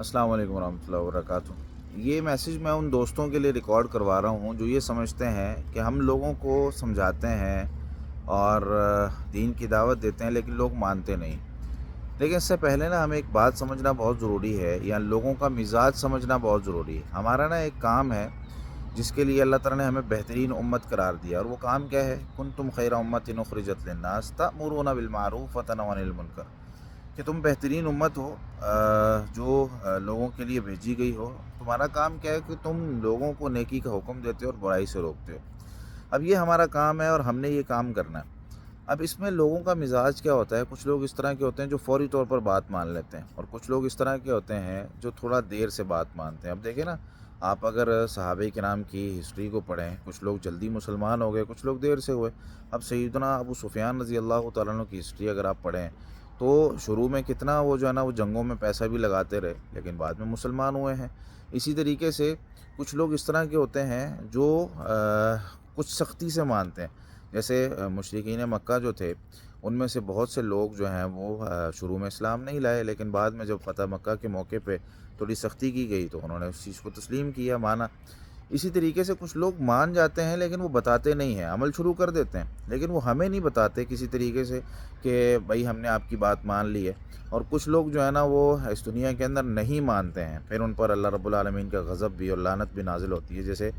अस्सलाम वालेकुम रहमतुल्लाहि व बरकातुहू। ये मैसेज मैं उन दोस्तों के लिए रिकॉर्ड करवा रहा हूँ जो ये समझते हैं कि हम लोगों को समझाते हैं और दीन की दावत देते हैं लेकिन लोग मानते नहीं। लेकिन इससे पहले ना हमें एक बात समझना बहुत ज़रूरी है, या लोगों का मिजाज समझना बहुत ज़रूरी है। हमारा ना एक काम है जिसके लिए अल्लाह ताला ने हमें बेहतरीन उम्मत करार दिया, और वो काम क्या है? कुंतुम खैरा उम्मतिन उखरिजत लिन्नास तअमुरूना बिल मारूफ व तनहौना अनिल मुनकर, कि तुम बेहतरीन उम्मत हो जो लोगों के लिए भेजी गई हो। तुम्हारा काम क्या है कि तुम लोगों को नेकी का हुक्म देते हो और बुराई से रोकते हो। अब ये हमारा काम है और हमने ये काम करना है। अब इसमें लोगों का मिजाज क्या होता है? कुछ लोग इस तरह के होते हैं जो फौरी तौर पर बात मान लेते हैं, और कुछ लोग इस तरह के होते हैं जो थोड़ा देर से बात मानते हैं। अब देखें ना, आप अगर सहाबे किराम की हिस्ट्री को पढ़ें, कुछ लोग जल्दी मुसलमान हो गए, कुछ लोग देर से हुए। अब सैयदना अबू सुफियान रज़ी अल्लाह तआला अन्हु की हिस्ट्री अगर आप पढ़ें, तो शुरू में कितना वो जो है ना वो जंगों में पैसा भी लगाते रहे, लेकिन बाद में मुसलमान हुए हैं। इसी तरीके से कुछ लोग इस तरह के होते हैं जो कुछ सख्ती से मानते हैं। जैसे मुशरिकीन मक्का जो थे, उनमें से बहुत से लोग जो हैं वो शुरू में इस्लाम नहीं लाए, लेकिन बाद में जब फ़तह मक्का के मौके पे थोड़ी सख्ती की गई तो उन्होंने उस चीज़ को तस्लीम किया, माना। इसी तरीके से कुछ लोग मान जाते हैं लेकिन वो बताते नहीं हैं, अमल शुरू कर देते हैं, लेकिन वो हमें नहीं बताते किसी तरीके से कि भाई हमने आपकी बात मान ली है। और कुछ लोग जो है ना वो इस दुनिया के अंदर नहीं मानते हैं, फिर उन पर अल्लाह रब्बुल आलमीन का गज़ब भी और लानत भी नाजिल होती है। जैसे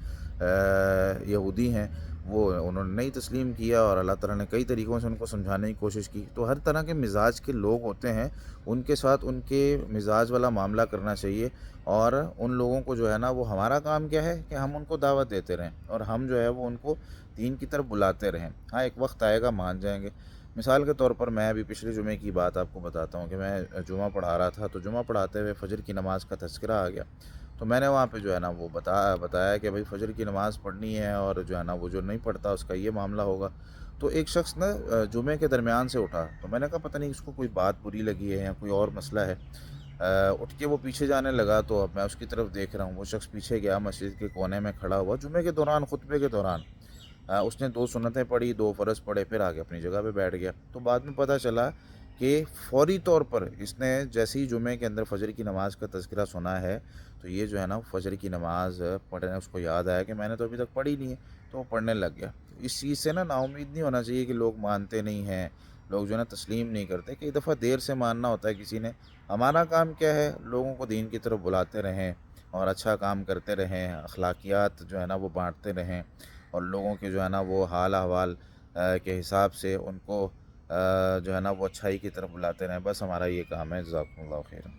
यहूदी हैं, वो उन्होंने नहीं तस्लीम किया और अल्लाह ताला ने कई तरीक़ों से उनको समझाने की कोशिश की। तो हर तरह के मिजाज के लोग होते हैं, उनके साथ उनके मिजाज वाला मामला करना चाहिए। और उन लोगों को जो है ना वो, हमारा काम क्या है कि हम उनको दावत देते रहें और हम जो है वो उनको दीन की तरफ बुलाते रहें। हाँ, एक वक्त आएगा मान जाएंगे। मिसाल के तौर पर मैं अभी पिछले जुमे की बात आपको बताता हूँ कि मैं जुमा पढ़ा रहा था, तो जुमा पढ़ाते हुए फ़जर की नमाज़ का तज़किरा आ गया। तो मैंने वहाँ पे जो है ना वो बताया कि भाई फ़जर की नमाज़ पढ़नी है, और जो है ना वो जो नहीं पढ़ता उसका ये मामला होगा। तो एक शख्स ना जुमे के दरमियान से उठा, तो मैंने कहा पता नहीं उसको कोई बात बुरी लगी है या कोई और मसला है। उठ के वो पीछे जाने लगा, तो अब मैं उसकी तरफ देख रहा हूँ। वो शख्स पीछे गया, मस्जिद के कोने में खड़ा हुआ, जुमे के दौरान, खुतबे के दौरान। उसने 2 सुन्नतें पढ़ी, 2 फ़र्ज़ पढ़े, फिर आके अपनी जगह पे बैठ गया। तो बाद में पता चला कि फ़ौरी तौर पर इसने जैसे ही जुमे के अंदर फ़जर की नमाज़ का तज़किरा सुना है, तो ये जो है ना फ़जर की नमाज़ पढ़ने उसको याद आया कि मैंने तो अभी तक पढ़ी नहीं है, तो वो पढ़ने लग गया। तो इस चीज़ से ना नाउम्मीद नहीं होना चाहिए कि लोग मानते नहीं हैं, लोग जो है ना तस्लीम नहीं करते। कई दफ़ा देर से मानना होता है किसी ने। हमारा काम क्या है? लोगों को दीन की तरफ बुलाते रहें और अच्छा काम करते रहें, अखलाकियात जो है ना वो बाँटते रहें, और लोगों के जो है ना वो हाल अहवाल के हिसाब से उनको जो है ना वो अच्छाई की तरफ बुलाते रहें। बस हमारा ये काम है। जज़ाकुमुल्लाह खैर।